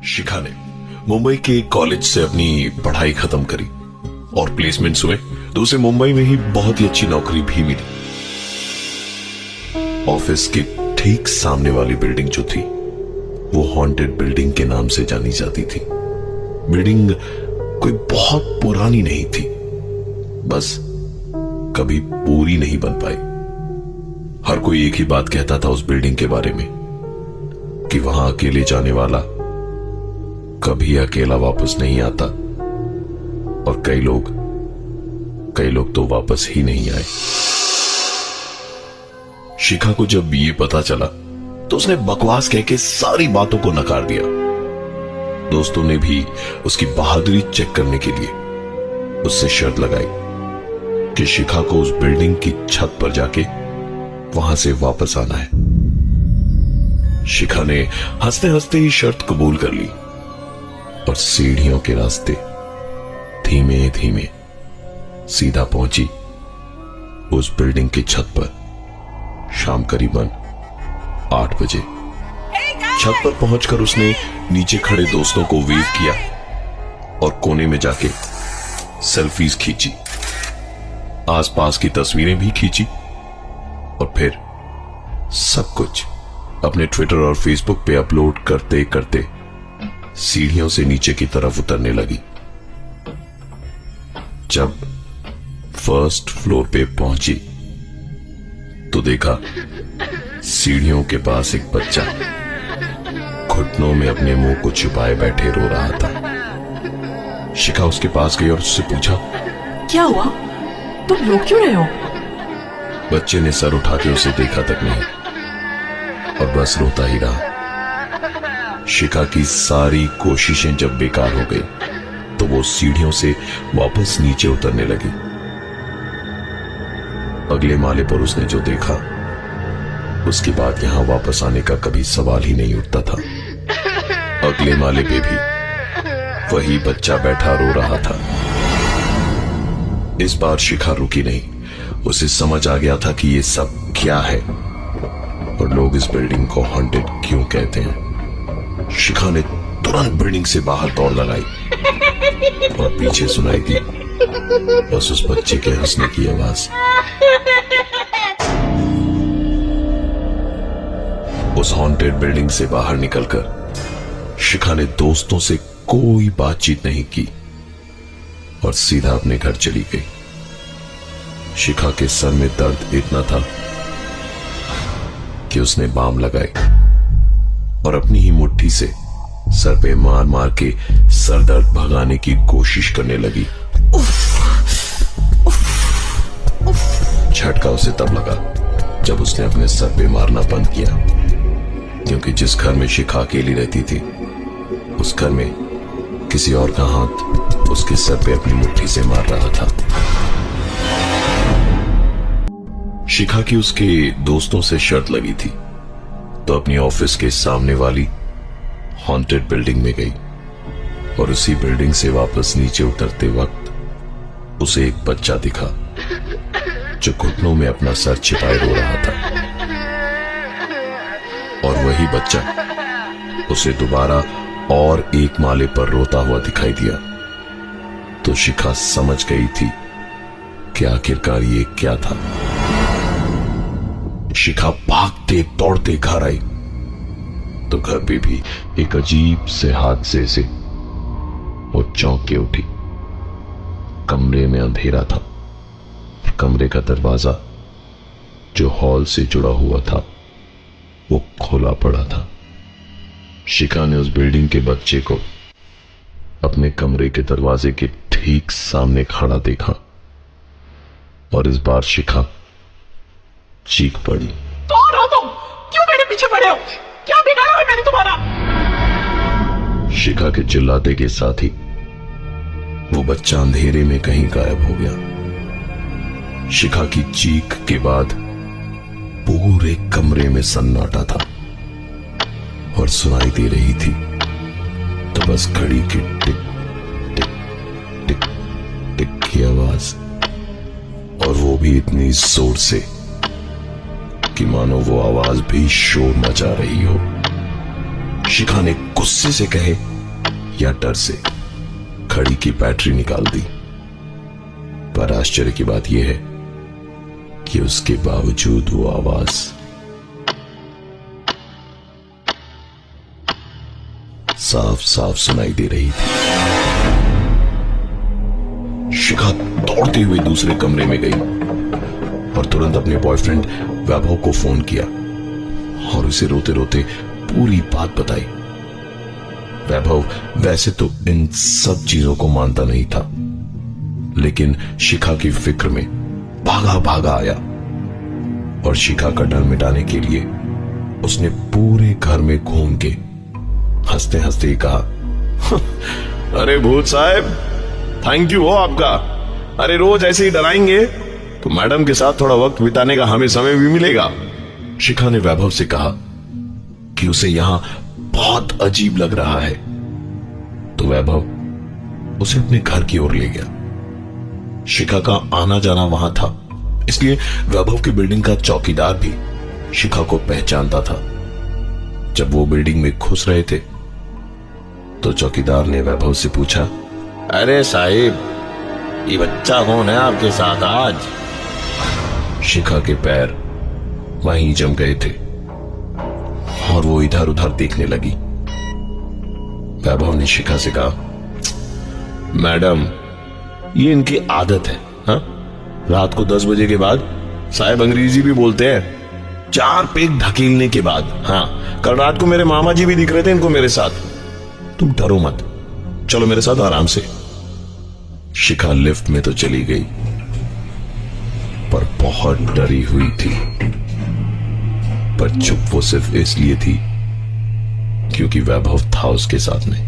शिखा ने मुंबई के कॉलेज से अपनी पढ़ाई खत्म करी और प्लेसमेंट्स हुए तो उसे मुंबई में ही बहुत ही अच्छी नौकरी भी मिली। ऑफिस के ठीक सामने वाली बिल्डिंग जो थी वो हॉन्टेड बिल्डिंग के नाम से जानी जाती थी। बिल्डिंग कोई बहुत पुरानी नहीं थी, बस कभी पूरी नहीं बन पाई। हर कोई एक ही बात कहता था उस बिल्डिंग के बारे में कि वहां अकेले जाने वाला कभी अकेला वापस नहीं आता, और कई लोग तो वापस ही नहीं आए। शिखा को जब ये पता चला तो उसने बकवास कह के सारी बातों को नकार दिया। दोस्तों ने भी उसकी बहादुरी चेक करने के लिए उससे शर्त लगाई कि शिखा को उस बिल्डिंग की छत पर जाके वहां से वापस आना है। शिखा ने हंसते हंसते ही शर्त कबूल कर ली और सीढ़ियों के रास्ते धीमे धीमे सीधा पहुंची उस बिल्डिंग की छत पर। शाम करीबन 8 बजे छत पर पहुंचकर उसने नीचे खड़े दोस्तों को वेव किया और कोने में जाके सेल्फीज खींची, आसपास की तस्वीरें भी खींची और फिर सब कुछ अपने ट्विटर और फेसबुक पे अपलोड करते करते सीढ़ियों से नीचे की तरफ उतरने लगी। जब फर्स्ट फ्लोर पे पहुंची तो देखा सीढ़ियों के पास एक बच्चा घुटनों में अपने मुंह को छुपाए बैठे रो रहा था। शिखा उसके पास गई और उससे पूछा, क्या हुआ? तुम रो क्यों रहे हो? बच्चे ने सर उठा के उसे देखा तक नहीं और बस रोता ही रहा। शिखा की सारी कोशिशें जब बेकार हो गई तो वो सीढ़ियों से वापस नीचे उतरने लगी। अगले माले पर उसने जो देखा उसके बाद यहां वापस आने का कभी सवाल ही नहीं उठता था। अगले माले पे भी वही बच्चा बैठा रो रहा था। इस बार शिखा रुकी नहीं, उसे समझ आ गया था कि ये सब क्या है और लोग इस बिल्डिंग को हॉन्टेड क्यों कहते हैं। शिखा ने तुरंत बिल्डिंग से बाहर दौड़ लगाई और पीछे सुनाई दी बस उस बच्चे के हंसने की आवाज। उस हॉन्टेड बिल्डिंग से बाहर निकलकर शिखा ने दोस्तों से कोई बातचीत नहीं की और सीधा अपने घर चली गई। शिखा के सर में दर्द इतना था कि उसने बाम लगाई और अपनी ही मुट्ठी से सर पे मार मार के सर दर्द भगाने की कोशिश करने लगी। झटका उसे तब लगा जब उसने अपने सर पे मारना बंद किया, क्योंकि जिस घर में शिखा अकेली रहती थी उस घर में किसी और का हाथ उसके सर पे अपनी मुट्ठी से मार रहा था। शिखा की उसके दोस्तों से शर्त लगी थी तो अपनी ऑफिस के सामने वाली हॉन्टेड बिल्डिंग में गई और उसी बिल्डिंग से वापस नीचे उतरते वक्त उसे एक बच्चा दिखा जो घुटनों में अपना सर छिपाए रो रहा था। और वही बच्चा उसे दोबारा और एक माले पर रोता हुआ दिखाई दिया तो शिखा समझ गई थी कि आखिरकार ये क्या था। शिखा भागते दौड़ते घर आई तो घर पे भी एक अजीब से हादसे से वो चौंक के उठी। कमरे में अंधेरा था। कमरे का दरवाजा जो हॉल से जुड़ा हुआ था वो खुला पड़ा था। शिखा ने उस बिल्डिंग के बच्चे को अपने कमरे के दरवाजे के ठीक सामने खड़ा देखा और इस बार शिखा चीख पड़ी, कौन हो तुम? क्यों मेरे पीछे पड़े हो? क्या बिगाड़ा है मैंने तुम्हारा? शिखा के चिल्लाते के साथ ही वो बच्चा अंधेरे में कहीं गायब हो गया। शिखा की चीख के बाद पूरे कमरे में सन्नाटा था और सुनाई दे रही थी तो बस घड़ी की टिक टिक टिक टिक की आवाज, और वो भी इतनी जोर से कि मानो वो आवाज भी शोर मचा रही हो। शिखा ने गुस्से से कहे, या डर से घड़ी की बैटरी निकाल दी। पर आश्चर्य की बात यह है कि उसके बावजूद वो आवाज साफ साफ सुनाई दे रही थी। शिखा दौड़ते हुए दूसरे कमरे में गई और तुरंत अपने बॉयफ्रेंड वैभव को फोन किया और उसे रोते रोते पूरी बात बताई। वैभव वैसे तो इन सब चीजों को मानता नहीं था, लेकिन शिखा की फिक्र में भागा भागा आया और शिखा का डर मिटाने के लिए उसने पूरे घर में घूम के हंसते हंसते ही कहा, अरे भूत साहब, थैंक यू हो आपका। अरे रोज ऐसे ही डराएंगे तो मैडम के साथ थोड़ा वक्त बिताने का हमें समय भी मिलेगा। शिखा ने वैभव से कहा कि उसे यहां बहुत अजीब लग रहा है, तो वैभव उसे अपने घर की ओर ले गया। शिखा का आना जाना वहां था, इसलिए वैभव की बिल्डिंग का चौकीदार भी शिखा को पहचानता था। जब वो बिल्डिंग में घुस रहे थे तो चौकीदार ने वैभव से पूछा, अरे साहिब, ये बच्चा कौन है आपके साथ आज? शिखा के पैर वहीं जम गए थे और वो इधर उधर देखने लगी। वैभव ने शिखा से कहा, मैडम, ये इनकी आदत है। हाँ, रात को 10 बजे के बाद साहब अंग्रेजी भी बोलते हैं, 4 पेग ढकेलने के बाद। हाँ, कल रात को मेरे मामा जी भी दिख रहे थे इनको मेरे साथ। तुम डरो मत, चलो मेरे साथ आराम से। शिखा लिफ्ट में तो चली गई, पर बहुत डरी हुई थी। पर चुप वो सिर्फ इसलिए थी क्योंकि वैभव था उसके साथ में।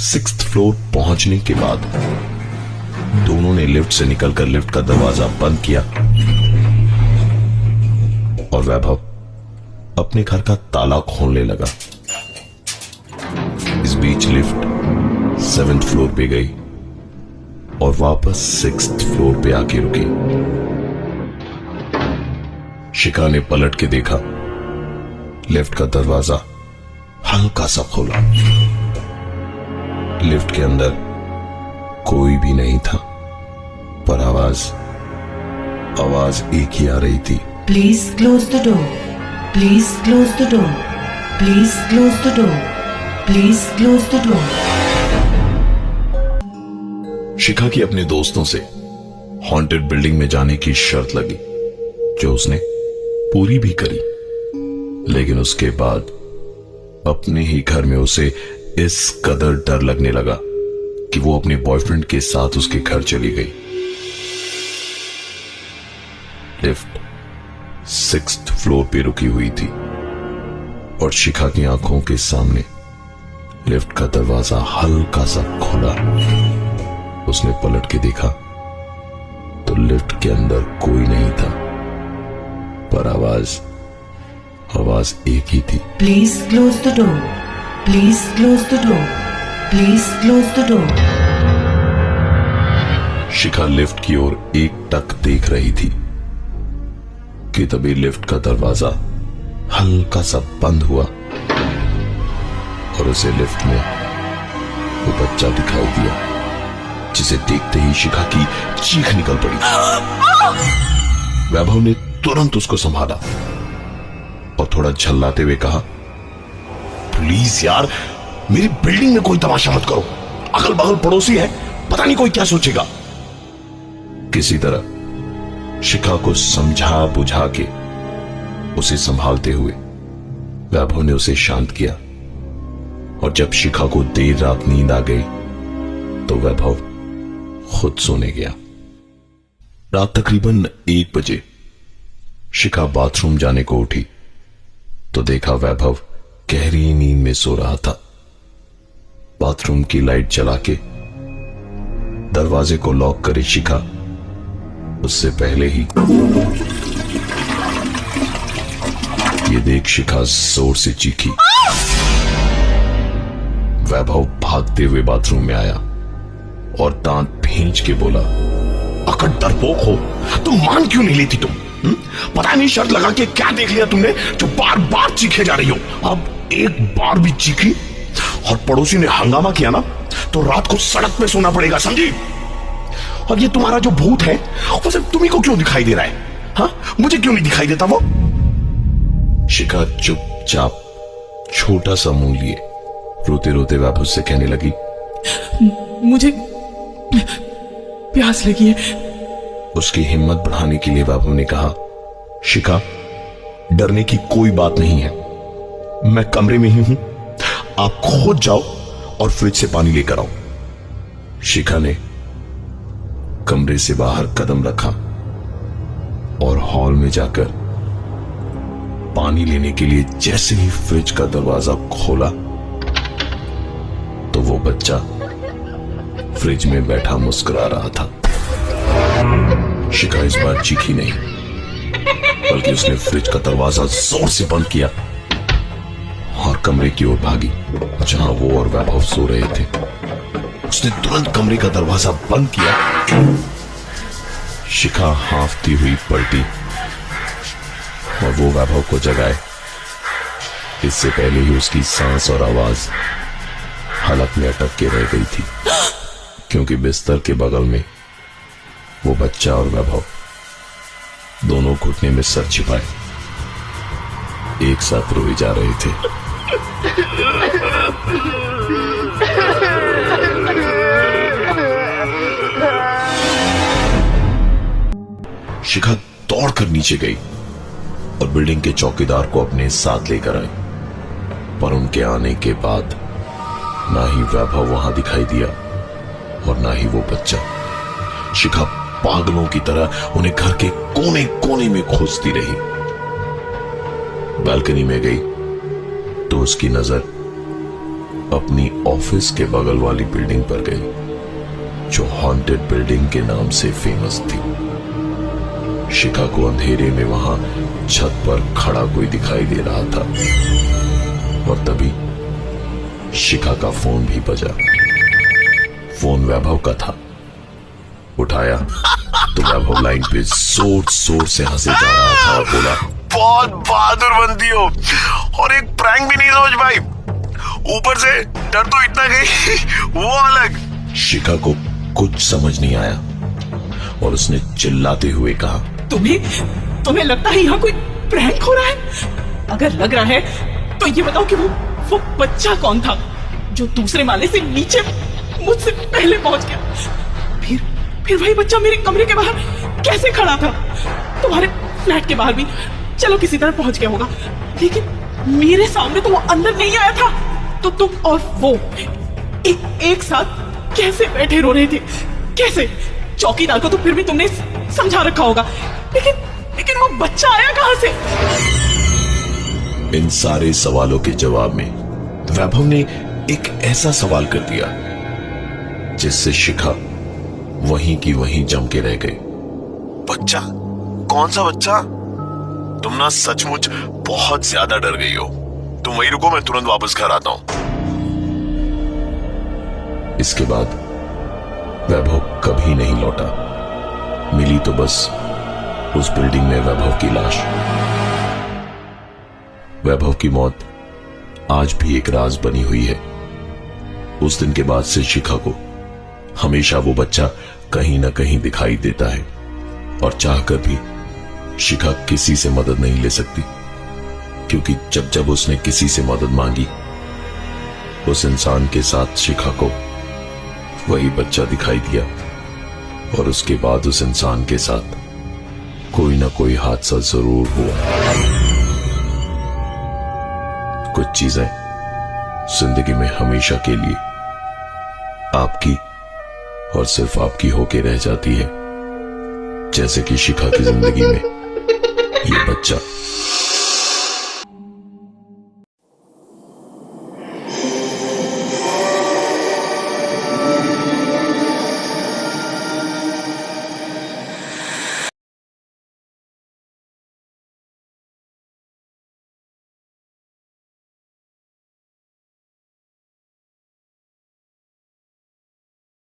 6th फ्लोर पहुंचने के बाद दोनों ने लिफ्ट से निकलकर लिफ्ट का दरवाजा बंद किया और वैभव अपने घर का ताला खोलने लगा। इस बीच लिफ्ट 7th फ्लोर पे गई और वापस 6th फ्लोर पे आके रुकी। शिखा ने पलट के देखा, लिफ्ट का दरवाजा हल्का सा खोला। लिफ्ट के अंदर कोई भी नहीं था, पर आवाज एक ही आ रही थी, please close the door, please close the door, please close the door, please close the door. Shikha की अपने दोस्तों से हॉन्टेड बिल्डिंग में जाने की शर्त लगी, जो उसने पूरी भी करी। लेकिन उसके बाद अपने ही घर में उसे इस कदर डर लगने लगा कि वो अपने बॉयफ्रेंड के साथ उसके घर चली गई। लिफ्ट 6th फ्लोर पे रुकी हुई थी और शिखा की आंखों के सामने लिफ्ट का दरवाजा हल्का सा खुला। उसने पलट के देखा तो लिफ्ट के अंदर कोई नहीं था, पर आवाज एक ही थी, please close the door, please close the door, please close the door. Shikha lift की ओर एकटक देख रही थी कि तभी लिफ्ट का दरवाजा हल्का सा बंद हुआ और उसे लिफ्ट में वो बच्चा दिखाई दिया, जिसे देखते ही शिखा की चीख निकल पड़ी। वैभव ने तुरंत उसको संभाला और थोड़ा झल्लाते हुए कहा, प्लीज यार, मेरी बिल्डिंग में कोई तमाशा मत करो, अगल बगल पड़ोसी है, पता नहीं कोई क्या सोचेगा। किसी तरह शिखा को समझा बुझा के उसे संभालते हुए वैभव ने उसे शांत किया और जब शिखा को देर रात नींद आ गई तो वैभव खुद सोने गया। रात तकरीबन 1 बजे शिखा बाथरूम जाने को उठी तो देखा वैभव गहरी नींद में सो रहा था। बाथरूम की लाइट जला के दरवाजे को लॉक करे शिखा उससे पहले ही ये देख शिखा जोर से चीखी। वैभव भागते हुए बाथरूम में आया और दांत भींच के बोला, अकड़ डरपोक हो, तुम मान क्यों नहीं लेती तुम? पता नहीं शर्त लगा के क्या देख लिया तुमने जो बार बार चीखे जा रही हो। अब एक बार भी चीखी और पड़ोसी ने हंगामा किया ना तो रात को सड़क पे सोना पड़ेगा, समझी? और ये तुम्हारा जो भूत है वो सिर्फ तुम्ही को क्यों दिखाई दे रहा है? हाँ, मुझे क्यों नहीं दिखाई देता वो? शिखा चुपचाप छोटा सा मुंह लिए रोते रोते वैभव से कहने लगी, मुझे प्यास लगी है। उसकी हिम्मत बढ़ाने के लिए वैभव ने कहा, शिखा, डरने की कोई बात नहीं है, मैं कमरे में ही हूं, आप खुद जाओ और फ्रिज से पानी लेकर आओ। शिखा ने कमरे से बाहर कदम रखा और हॉल में जाकर पानी लेने के लिए जैसे ही फ्रिज का दरवाजा खोला तो वो बच्चा फ्रिज में बैठा मुस्कुरा रहा था। शिखा इस बार चीखी नहीं, बल्कि उसने फ्रिज का दरवाजा जोर से बंद किया और कमरे की ओर भागी जहां वो और वैभव सो रहे थे। उसने तुरंत कमरे का दरवाजा बंद किया। शिखा हांफती हुई पलटी और वो वैभव को जगाए इससे पहले ही उसकी सांस और आवाज हलक में अटक के रह गई थी, क्योंकि बिस्तर के बगल में वो बच्चा और वैभव दोनों घुटने में सर छिपाए एक साथ रोए जा रहे थे। शिखा दौड़कर नीचे गई और बिल्डिंग के चौकीदार को अपने साथ लेकर आई, पर उनके आने के बाद ना ही वैभव वहां दिखाई दिया और ना ही वो बच्चा। शिखा पागलों की तरह उन्हें घर के कोने कोने में खोजती रही। बालकनी में गई तो उसकी नजर अपनी ऑफिस के बगल वाली बिल्डिंग पर गई जो हॉन्टेड बिल्डिंग के नाम से फेमस थी। शिखा को अंधेरे में वहां छत पर खड़ा कोई दिखाई दे रहा था और तभी शिखा का फोन भी बजा। फोन वैभव का था। उठाया तो वैभव लाइन पे जोर जोर से हंसे जा रहा था और बोला, बहुत बहादुर बनती हो और एक प्रैंक भी नहीं समझ पाई, ऊपर से डर तो इतना गई वो अलग। शिखा को कुछ समझ नहीं आया और उसने चिल्लाते हुए कहा, तुम्हें लगता है यहाँ कोई प्रैंक हो रहा है? अगर लग रहा है तो ये बताओ कि वो बच्चा कौन था जो दूसरे माले से नीचे मुझसे पहले पहुंच गया? फिर वही बच्चा मेरे कमरे के बाहर कैसे खड़ा था? तुम्हारे फ्लैट के बाहर भी चलो किसी तरह पहुंच गया होगा, लेकिन मेरे सामने तो वो अंदर नहीं आया था। तो तुम और वो एक साथ कैसे बैठे रो रहे थे? कैसे? चौकीदार को तो फिर भी तुमने समझा रखा होगा, लेकिन वो बच्चा आया कहां से? इन सारे सवालों के जवाब में वैभव ने एक ऐसा सवाल कर दिया जिससे शिखा वहीं की वहीं जम के रह गई। बच्चा? कौन सा बच्चा? तुम ना सचमुच बहुत ज्यादा डर गई हो। तुम वहीं रुको, मैं तुरंत वापस घर आता हूं। इसके बाद वैभव कभी नहीं लौटा। मिली तो बस उस बिल्डिंग में वैभव की लाश। वैभव की मौत आज भी एक राज बनी हुई है। उस दिन के बाद से शिखा को हमेशा वो बच्चा कहीं ना कहीं दिखाई देता है और चाहकर भी शिखा किसी से मदद नहीं ले सकती, क्योंकि जब जब उसने किसी से मदद मांगी उस इंसान के साथ शिखा को वही बच्चा दिखाई दिया और उसके बाद उस इंसान के साथ कोई ना कोई हादसा जरूर हुआ। कुछ चीजें जिंदगी में हमेशा के लिए आपकी और सिर्फ आपकी होके रह जाती है, जैसे कि शिखा की जिंदगी में ये बच्चा।